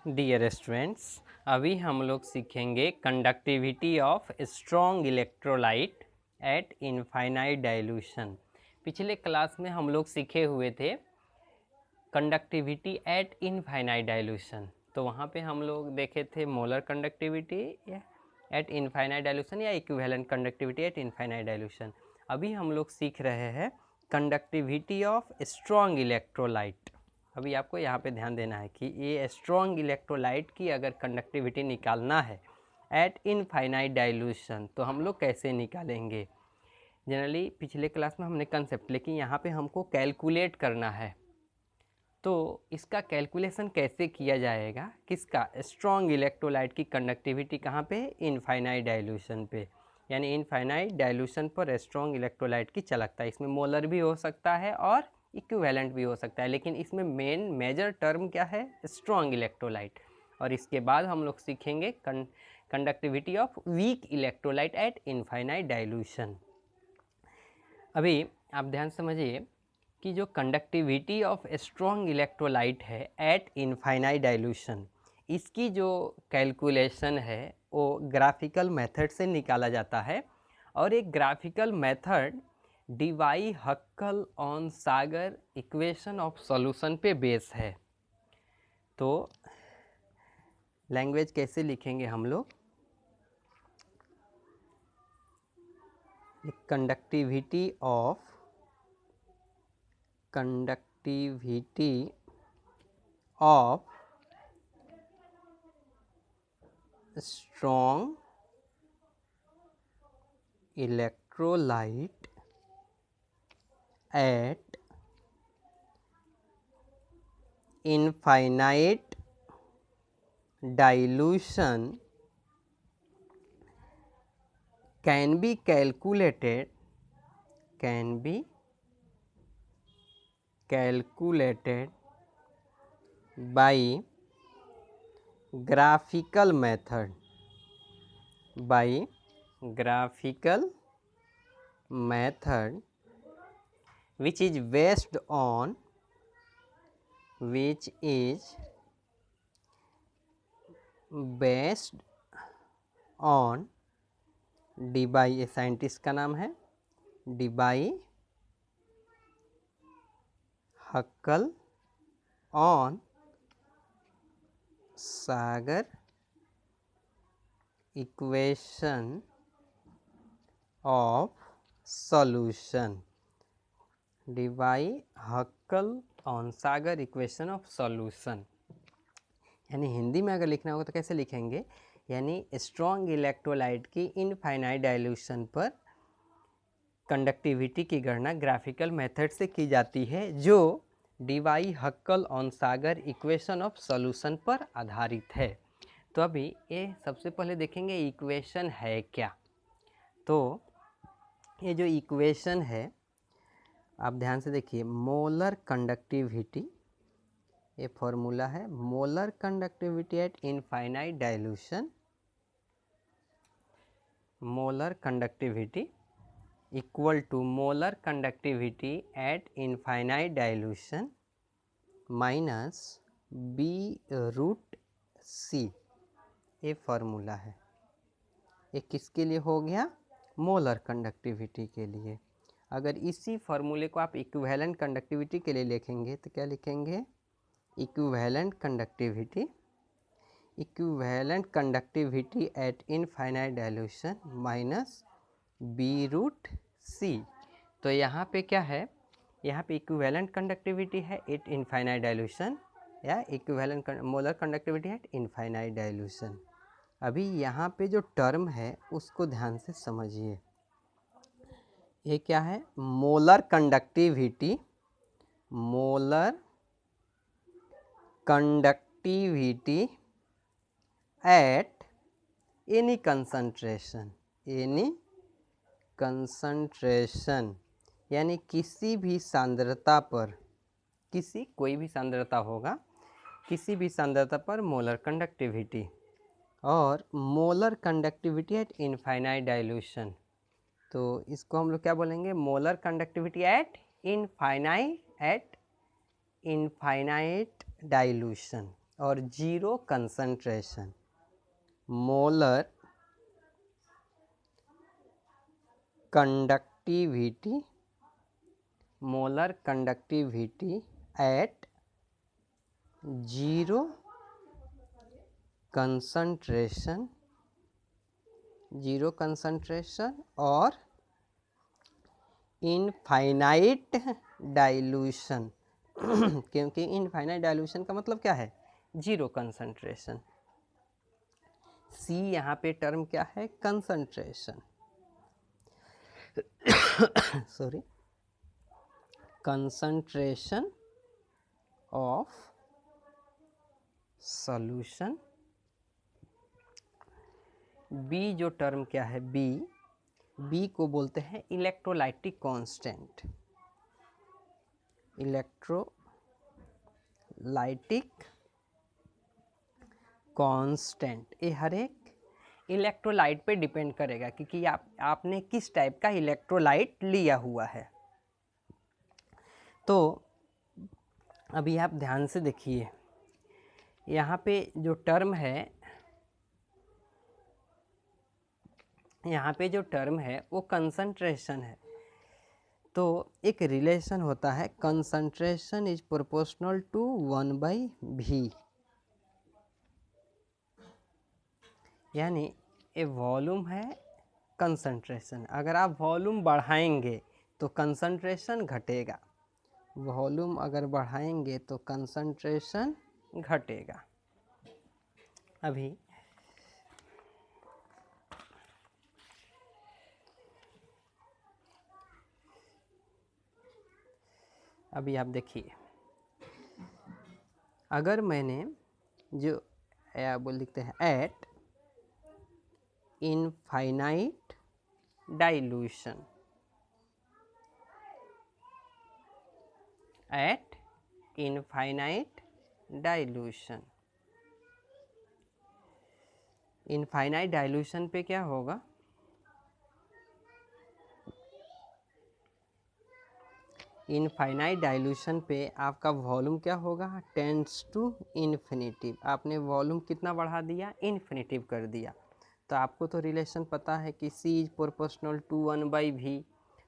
Dear students, अभी हम लोग सीखेंगे conductivity of strong electrolyte eight infinite dilution. पिछले क्लास में हम लोग सीखे हुए थे कंडक्टिविटी एट इनफाइनाइट डाइल्यूशन। तो वहाँ पे हम लोग देखे थे molar conductivity at infinite dilution या equivalent conductivity at infinite dilution. अभी हम लोग सीख रहे हैं कंडक्टिविटी ऑफ स्ट्रॉन्ग इलेक्ट्रोलाइट। अभी आपको यहाँ पे ध्यान देना है कि ये स्ट्रॉन्ग इलेक्ट्रोलाइट की अगर कंडक्टिविटी निकालना है एट इनफाइनाइट डाइल्यूशन तो हम लोग कैसे निकालेंगे। जनरली पिछले क्लास में हमने कंसेप्ट, लेकिन यहाँ पे हमको कैलकुलेट करना है। तो इसका कैलकुलेशन कैसे किया जाएगा, किसका, स्ट्रॉन्ग इलेक्ट्रोलाइट की कंडक्टिविटी कहाँ पे, इनफाइनाइट डाइल्यूशन पे। यानी इनफाइनाइट डाइल्यूशन पर स्ट्रॉन्ग इलेक्ट्रोलाइट की चलकता है। इसमें मोलर भी हो सकता है और इक्विवेलेंट भी हो सकता है, लेकिन इसमें मेन मेजर टर्म क्या है, स्ट्रॉन्ग इलेक्ट्रोलाइट। और इसके बाद हम लोग सीखेंगे conductivity of weak electrolyte eight infinite dilution. अभी आप ध्यान समझिए कि जो कंडक्टिविटी ऑफ स्ट्रॉन्ग इलेक्ट्रोलाइट है एट इनफाइनाइट डाइल्यूशन, इसकी जो कैलकुलेशन है वो ग्राफिकल मेथड से निकाला जाता है। और एक graphical method Debye Huckel Onsager equation of solution पे बेस है। तो लैंग्वेज कैसे लिखेंगे हम लोग, conductivity of strong electrolyte at infinite dilution can be calculated by graphical method, which is based on Debye, ये साइंटिस्ट का नाम है, Debye Hückel Onsager equation of solution, Debye Hückel Onsager equation of solution. यानी हिंदी में अगर लिखना होगा तो कैसे लिखेंगे, यानी स्ट्रॉन्ग इलेक्ट्रोलाइट की इनफाइनाइट डाइल्यूशन पर कंडक्टिविटी की गणना ग्राफिकल मेथड से की जाती है, जो Debye Huckel Onsager equation of solution पर आधारित है। तो अभी ये सबसे पहले देखेंगे इक्वेशन है क्या। तो ये जो इक्वेशन है आप ध्यान से देखिए, मोलर कंडक्टिविटी, ये फॉर्मूला है, molar conductivity at infinite dilution, molar conductivity equal to molar conductivity at infinite dilution minus B root C, ये फार्मूला है। ये किसके लिए हो गया, मोलर कंडक्टिविटी के लिए। अगर इसी फार्मूले को आप इक्विवेलेंट कंडक्टिविटी के लिए लिखेंगे तो क्या लिखेंगे, equivalent conductivity at infinite dilution minus B root C. तो यहाँ पे क्या है, यहाँ पे इक्विवेलेंट कंडक्टिविटी है एट इनफाइनाइट डाइल्यूशन या equivalent molar conductivity at infinite dilution. अभी यहाँ पे जो टर्म है उसको ध्यान से समझिए, ये क्या है, molar conductivity at any concentration, यानी किसी भी सांद्रता पर, कोई भी सांद्रता होगा, किसी भी सांद्रता पर मोलर कंडक्टिविटी, और molar conductivity at infinite dilution. तो इसको हम लोग क्या बोलेंगे, molar conductivity at infinite dilution. और zero concentration, molar conductivity, molar conductivity at zero concentration, zero concentration और इनफाइनाइट डाइल्यूशन क्योंकि इनफाइनाइट डाइल्यूशन का मतलब क्या है, जीरो कंसंट्रेशन। सी यहाँ पे टर्म क्या है, concentration sorry, concentration of solution. B जो टर्म क्या है, बी को बोलते हैं इलेक्ट्रोलाइटिक कांस्टेंट, इलेक्ट्रोलाइटिक कांस्टेंट। ये हर एक इलेक्ट्रोलाइट पे डिपेंड करेगा क्योंकि आपने किस टाइप का इलेक्ट्रोलाइट लिया हुआ है। तो अभी आप ध्यान से देखिए, यहाँ पे जो टर्म है, यहाँ पे जो टर्म है वो कंसंट्रेशन है। तो एक रिलेशन होता है, concentration is proportional to 1/v, यानी ये वॉल्यूम है, कंसंट्रेशन। अगर आप वॉल्यूम बढ़ाएंगे तो कंसंट्रेशन घटेगा, वॉल्यूम अगर बढ़ाएंगे तो कंसंट्रेशन घटेगा। अभी आप देखिए, अगर मैंने जो बोल लिखते हैं eight infinite dilution, eight infinite dilution, infinite dilution पे क्या होगा, इनफाइनाइट डाइल्यूशन पे आपका वॉल्यूम क्या होगा, टेंड्स टू इन्फिनिटिव। आपने वॉल्यूम कितना बढ़ा दिया, इन्फिनिटिव कर दिया। तो आपको तो रिलेशन पता है कि C is proportional to 1/v।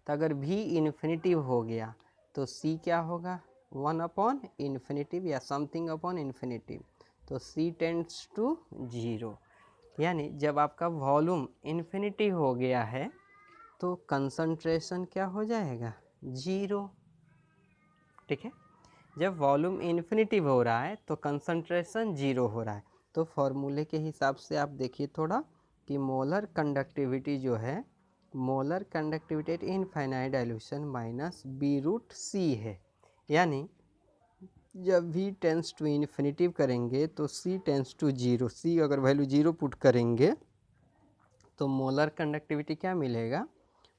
तो अगर v इन्फिनिटिव हो गया तो C क्या होगा, 1 अपॉन इन्फिनिटिव या समथिंग अपॉन इन्फिनिटिव। तो C टेंड्स टू 0, यानी जब आपका वॉल्यूम इन्फिनिटिव हो गया है तो कंसंट्रेशन क्या हो जाएगा, 0। ठीक है, जब वॉल्यूम इन्फिनिटिव हो रहा है तो कंसंट्रेशन 0 हो रहा है। तो फॉर्मूले के हिसाब से आप देखिए थोड़ा कि मोलर कंडक्टिविटी जो है, molar conductivity at infinite dilution minus b√c है। यानी जब v टेंस टू इन्फिनिटिव करेंगे तो c टेंस टू 0, c अगर वैल्यू 0 पुट करेंगे तो मोलर कंडक्टिविटी क्या मिलेगा,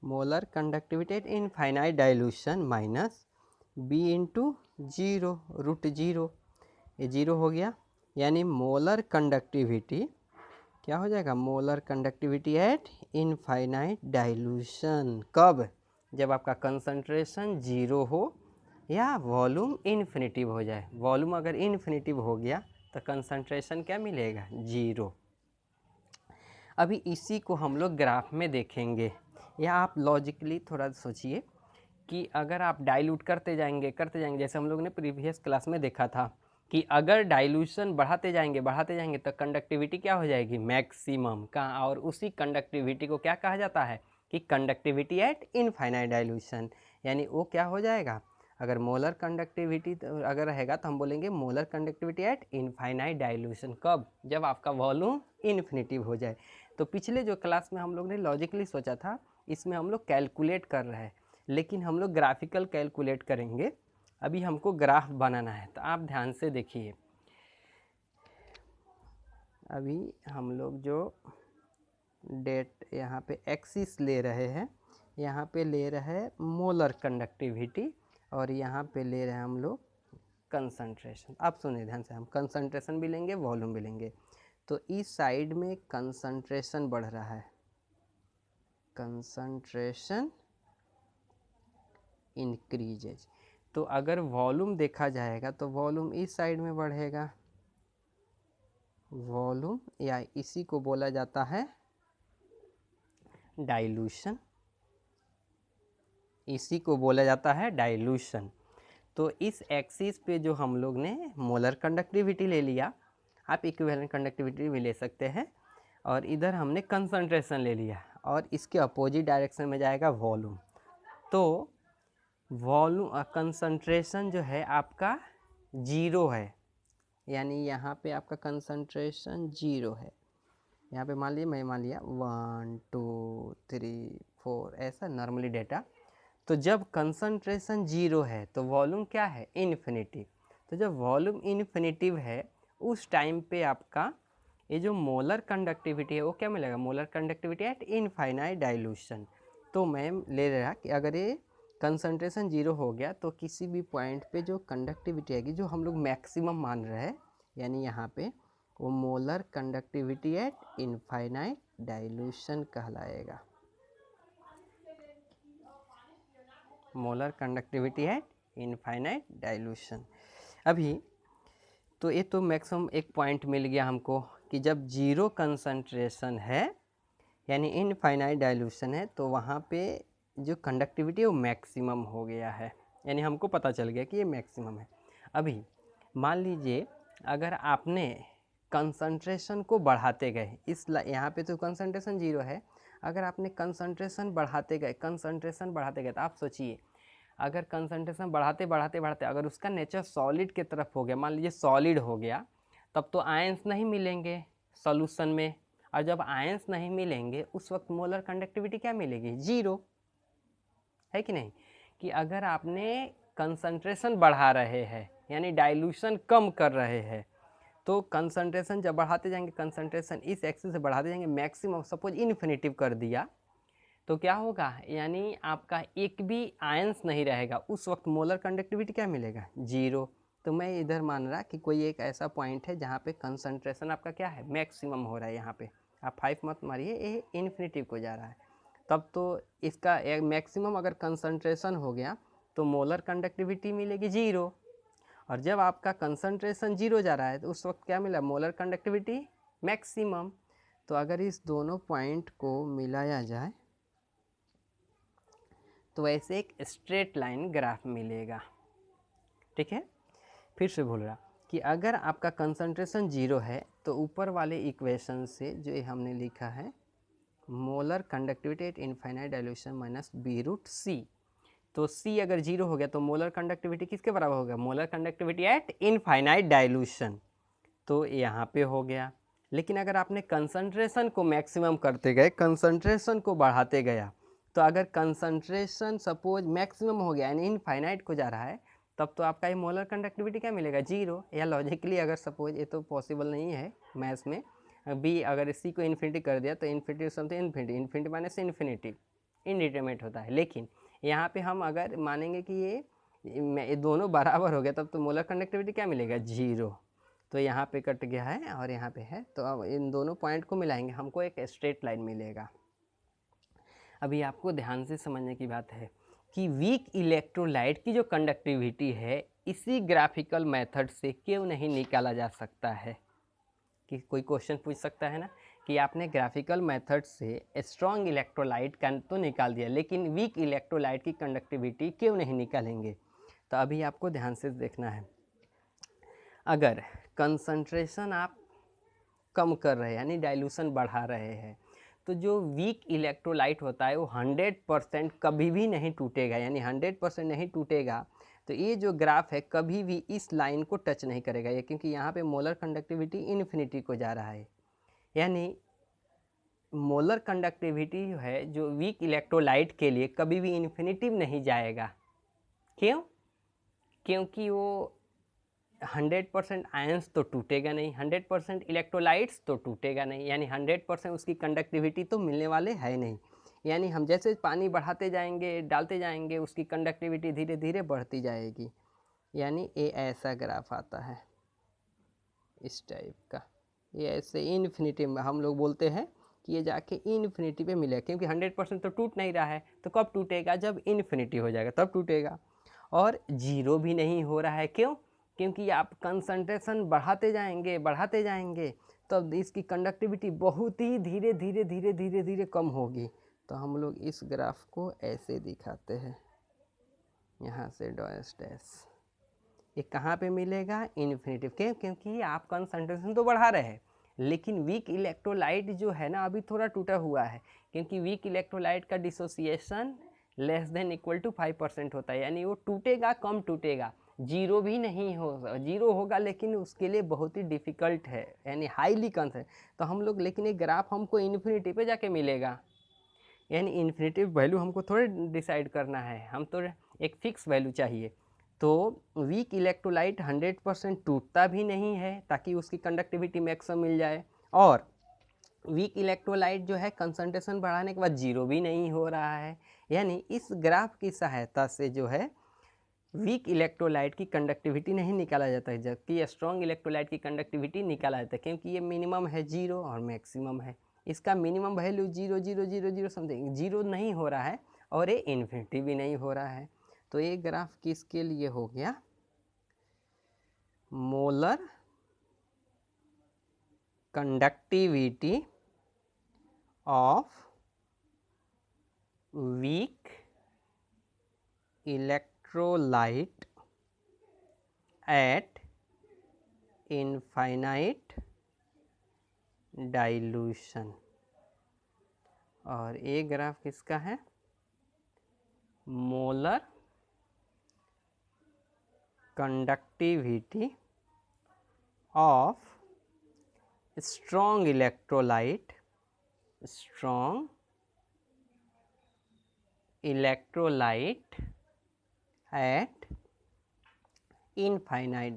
molar conductivity at infinite dilution minus b into 0√0, ये 0 हो गया। यानी मोलर कंडक्टिविटी क्या हो जाएगा, molar conductivity at infinite dilution. कब, जब आपका कंसंट्रेशन 0 हो या वॉल्यूम इन्फिनिटिव हो जाए। वॉल्यूम अगर इन्फिनिटिव हो गया तो कंसंट्रेशन क्या मिलेगा, 0। अभी इसी को हम लोग ग्राफ में देखेंगे, या आप लॉजिकली थोड़ा सोचिए कि अगर आप डाइल्यूट करते जाएंगे जैसे हम लोग ने प्रीवियस क्लास में देखा था कि अगर डाइल्यूशन बढ़ाते जाएंगे तो कंडक्टिविटी क्या हो जाएगी, मैक्सिमम का। और उसी कंडक्टिविटी को क्या कहा जाता है कि कंडक्टिविटी एट इनफाइनाइट डाइल्यूशन। यानी वो क्या हो जाएगा, अगर मोलर कंडक्टिविटी अगर रहेगा तो हम बोलेंगे molar conductivity at infinite dilution. कब, जब आपका वॉल्यूम इन्फिनिटिव हो जाए। तो पिछले जो क्लास में हम लोग ने लॉजिकली सोचा था, इसमें हम लोग कैलकुलेट कर रहे हैं, लेकिन हम लोग ग्राफिकल कैलकुलेट करेंगे। अभी हमको ग्राफ बनाना है, तो आप ध्यान से देखिए। अभी हम लोग जो डेट यहाँ पे एक्सिस ले रहे हैं, यहाँ पे ले रहे हैं मोलर कंडक्टिविटी और यहाँ पे ले रहे हैं हम लोग कंसंट्रेशन। आप सुनिए ध्यान से, हम कंसंट्रेशन भी लेंगे, वॉल्यूम भी लेंगे। तो इस साइड में कंसंट्रेशन बढ़ रहा है, कंसंट्रेशन इंक्रीजेज। तो अगर वॉल्यूम देखा जाएगा तो वॉल्यूम इस साइड में बढ़ेगा, वॉल्यूम, या इसी को बोला जाता है डाइल्यूशन, इसी को बोला जाता है डाइल्यूशन। तो इस एक्सिस पे जो हम लोग ने मोलर कंडक्टिविटी ले लिया, आप इक्विवेलेंट कंडक्टिविटी भी ले सकते हैं, और इधर हमने कंसंट्रेशन ले लिया, और इसके अपोजिट डायरेक्शन में जाएगा वॉल्यूम। तो वॉल्यूम कंसंट्रेशन जो है आपका 0 है, यानी यहाँ पे आपका कंसंट्रेशन 0 है। यहाँ पे मान लिया 1 2 3 4 ऐसा नॉर्मली डेटा। तो जब कंसंट्रेशन 0 है तो वॉल्यूम क्या है, इन्फिनिटिव। तो जब वॉल्यूम इन्फिनिटिव है उस टाइम पे आपका ये जो मोलर कंडक्टिविटी है वो क्या मिलेगा, molar conductivity at infinite dilution. तो मैं ले रहा कि अगर ये कंसंट्रेशन 0 हो गया तो किसी भी पॉइंट पे जो कंडक्टिविटी आएगी, जो हम लोग मैक्सिमम मान रहे हैं, यानी यहाँ पे वो molar conductivity at infinite dilution कहलाएगा, molar conductivity at infinite dilution. अभी तो ये तो मैक्सिमम एक पॉइंट मिल गया हमको कि जब 0 कंसंट्रेशन है यानी इनफाइनाइट डाइल्यूशन है तो वहाँ पे जो कंडक्टिविटी है वो मैक्सिमम हो गया है, यानी हमको पता चल गया कि ये मैक्सिमम है। अभी मान लीजिए अगर आपने कंसंट्रेशन को बढ़ाते गए, इस यहाँ पे तो कंसंट्रेशन 0 है, अगर आपने कंसंट्रेशन बढ़ाते गए तो आप सोचिए अगर कंसंट्रेशन बढ़ाते अगर उसका नेचर सॉलिड के तरफ हो गया, मान लीजिए सॉलिड हो गया, तब तो आयंस नहीं मिलेंगे सॉल्यूशन में, और जब आयंस नहीं मिलेंगे उस वक्त मोलर कंडक्टिविटी क्या मिलेगी, 0, है कि नहीं। कि अगर आपने कंसंट्रेशन बढ़ा रहे हैं यानी डाइल्यूशन कम कर रहे हैं, तो कंसंट्रेशन जब बढ़ाते जाएंगे, कंसंट्रेशन इस एक्सिस से बढ़ाते जाएंगे, मैक्सिमम सपोज इन्फिनिटिव कर दिया तो क्या होगा, यानी आपका एक भी आयंस नहीं रहेगा, उस वक्त मोलर कंडक्टिविटी क्या मिलेगा, 0। तो मैं इधर मान रहा कि कोई एक ऐसा पॉइंट है जहाँ पे कंसंट्रेशन आपका क्या है, मैक्सिमम हो रहा है। यहाँ पे आप 5 मत मारिए, ये इन्फिनिटिव को जा रहा है, तब तो इसका एक मैक्सिमम अगर कंसंट्रेशन हो गया तो मोलर कंडक्टिविटी मिलेगी 0, और जब आपका कंसंट्रेशन 0 जा रहा है तो उस वक्त क्या मिला, मोलर कंडक्टिविटी मैक्सिमम। तो अगर इस दोनों पॉइंट को मिलाया जाए तो वैसे एक स्ट्रेट लाइन ग्राफ मिलेगा, ठीक है। फिर से बोल रहा कि अगर आपका कंसंट्रेशन 0 है तो ऊपर वाले इक्वेशन से जो हमने लिखा है molar conductivity at infinite dilution minus b√c, तो c अगर 0 हो गया तो मोलर कंडक्टिविटी किसके बराबर हो गया, molar conductivity at infinite dilution, तो यहाँ पे हो गया। लेकिन अगर आपने कंसंट्रेशन को मैक्सिमम करते गए, कंसंट्रेशन को बढ़ाते गया, तो अगर कंसंट्रेशन सपोज मैक्सिमम हो गया यानी इनफाइनाइट को जा रहा है, तब तो आपका ये मोलर कंडक्टिविटी क्या मिलेगा, 0। या लॉजिकली अगर सपोज, ये तो पॉसिबल नहीं है मैथ्स में, बी अगर इसी को इन्फिनिटी कर दिया तो infinity something infinity minus infinity indeterminate होता है। लेकिन यहाँ पे हम अगर मानेंगे कि ये दोनों बराबर हो गया तब तो मोलर कंडक्टिविटी क्या मिलेगा, 0। तो यहाँ पे कट गया है और यहाँ पे है, तो अब इन दोनों पॉइंट को मिलाएंगे, हमको एक स्ट्रेट लाइन मिलेगा। अभी आपको ध्यान से समझने की बात है कि वीक इलेक्ट्रोलाइट की जो कंडक्टिविटी है इसी ग्राफिकल मेथड से क्यों नहीं निकाला जा सकता है। कि कोई क्वेश्चन पूछ सकता है ना कि आपने ग्राफिकल मेथड से स्ट्रॉन्ग इलेक्ट्रोलाइट का तो निकाल दिया, लेकिन वीक इलेक्ट्रोलाइट की कंडक्टिविटी क्यों नहीं निकालेंगे। तो अभी आपको ध्यान से देखना है, अगर कंसंट्रेशन आप कम कर रहे हैं यानी डाइल्यूशन बढ़ा रहे हैं, तो जो वीक इलेक्ट्रोलाइट होता है वो 100% कभी भी नहीं टूटेगा, यानी 100% नहीं टूटेगा। तो ये जो ग्राफ है कभी भी इस लाइन को टच नहीं करेगा ये, क्योंकि यहाँ पे मोलर कंडक्टिविटी इन्फिनिटी को जा रहा है, यानी मोलर कंडक्टिविटी है जो वीक इलेक्ट्रोलाइट के लिए कभी भी इन्फिनिटिव नहीं जाएगा। क्यों, क्योंकि वो 100% आयंस तो टूटेगा नहीं, 100% इलेक्ट्रोलाइट्स तो टूटेगा नहीं, यानी 100% उसकी कंडक्टिविटी तो मिलने वाले है नहीं। यानी हम जैसे पानी बढ़ाते जाएंगे डालते जाएंगे उसकी कंडक्टिविटी धीरे धीरे बढ़ती जाएगी, यानी ये ऐसा ग्राफ आता है इस टाइप का। ये ऐसे इन्फिनिटी में हम लोग बोलते हैं कि ये जाके इन्फिनिटी पे मिलेगा, क्योंकि 100% तो टूट नहीं रहा है, तो कब टूटेगा, जब इन्फिनिटी हो जाएगा तब टूटेगा। और 0 भी नहीं हो रहा है, क्यों, क्योंकि आप कंसंट्रेशन बढ़ाते जाएंगे तब इसकी कंडक्टिविटी बहुत ही धीरे धीरे धीरे धीरे धीरे कम होगी। तो हम लोग इस ग्राफ को ऐसे दिखाते हैं, यहाँ से डैश डैश। ये कहाँ पे मिलेगा? इन्फिनिटी। क्यों? क्योंकि आप कंसंट्रेशन तो बढ़ा रहे हैं, लेकिन वीक इलेक्ट्रोलाइट जो है ना अभी थोड़ा टूटा हुआ है, क्योंकि वीक इलेक्ट्रोलाइट का dissociation less than equal to 5% होता है, यानी वो टूटेगा, कम टूटेगा, जीरो भी नहीं होगा, जीरो होगा लेकिन उसके लिए बहुत ही डिफ़िकल्ट है, यानी हाईली कंसर्न। तो हम लोग, लेकिन एक ग्राफ हमको इन्फिनिटी पे जाके मिलेगा, यानी इन्फिनिटी वैल्यू हमको थोड़े डिसाइड करना है, हम तो एक फिक्स वैल्यू चाहिए। तो वीक इलेक्ट्रोलाइट 100% टूटता भी नहीं है ताकि उसकी कंडक्टिविटी मैक्सिमम मिल जाए, और वीक इलेक्ट्रोलाइट जो है कंसंट्रेशन बढ़ाने के बाद जीरो भी नहीं हो रहा है। यानी इस ग्राफ की सहायता से जो है वीक इलेक्ट्रोलाइट की कंडक्टिविटी नहीं निकाला जाता है, जबकि स्ट्रॉन्ग इलेक्ट्रोलाइट की कंडक्टिविटी निकाला जाता है, क्योंकि ये मिनिमम है जीरो और मैक्सिमम है। इसका मिनिमम वैल्यू 0.000 समथिंग, जीरो नहीं हो रहा है और ये इन्फिनिटी भी नहीं हो रहा है। तो ये ग्राफ किसके लिए हो गया? Molar conductivity of weak electrolyte eight infinite dilution. और ये ग्राफ किसका है? Molar conductivity of strong electrolyte eight infinite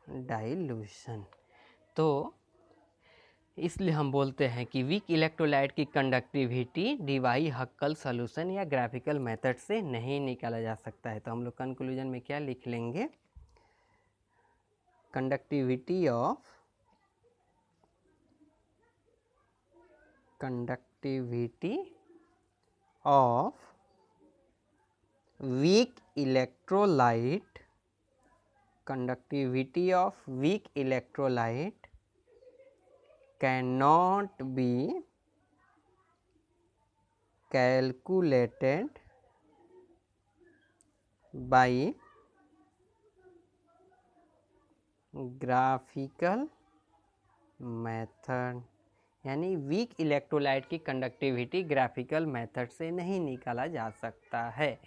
dilution, तो इसलिए हम बोलते हैं कि वीक इलेक्ट्रोलाइट की कंडक्टिविटी डिवाई हक्कल सॉल्यूशन या ग्राफिकल मेथड से नहीं निकाला जा सकता है। तो हम लोग कंक्लूजन में क्या लिख लेंगे? Conductivity of weak electrolyte cannot be calculated by graphical method, यानी वीक इलेक्ट्रोलाइट की कंडक्टिविटी ग्राफिकल मेथड से नहीं निकाला जा सकता है।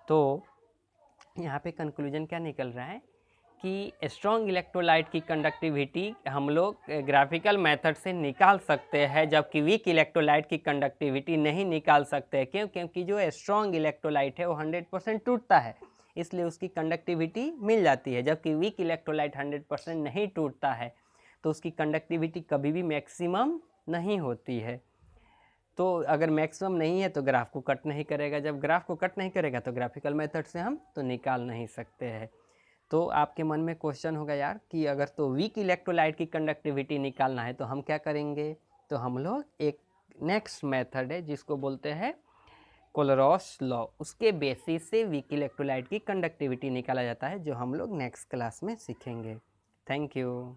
तो यहाँ पे कंक्लूजन क्या निकल रहा है कि स्ट्रॉन्ग इलेक्ट्रोलाइट की कंडक्टिविटी हम लोग ग्राफिकल मेथड से निकाल सकते हैं, जबकि वीक इलेक्ट्रोलाइट की कंडक्टिविटी नहीं निकाल सकते। क्यों? क्योंकि जो स्ट्रॉन्ग इलेक्ट्रोलाइट है वो 100% टूटता है, इसलिए उसकी कंडक्टिविटी मिल जाती है, जबकि वीक इलेक्ट्रोलाइट 100% नहीं टूटता है, तो उसकी कंडक्टिविटी कभी भी मैक्सिमम नहीं होती है। तो अगर मैक्सिमम नहीं है तो ग्राफ को कट नहीं करेगा, जब ग्राफ को कट नहीं करेगा तो ग्राफिकल मेथड से हम तो निकाल नहीं सकते हैं। तो आपके मन में क्वेश्चन होगा यार कि अगर तो वीक इलेक्ट्रोलाइट की कंडक्टिविटी निकालना है तो हम क्या करेंगे? तो हम लोग एक नेक्स्ट मेथड है जिसको बोलते हैं कोलरॉस लॉ, उसके बेसिस से वीक इलेक्ट्रोलाइट की कंडक्टिविटी निकाला जाता है, जो हम लोग नेक्स्ट क्लास में सीखेंगे। Thank you.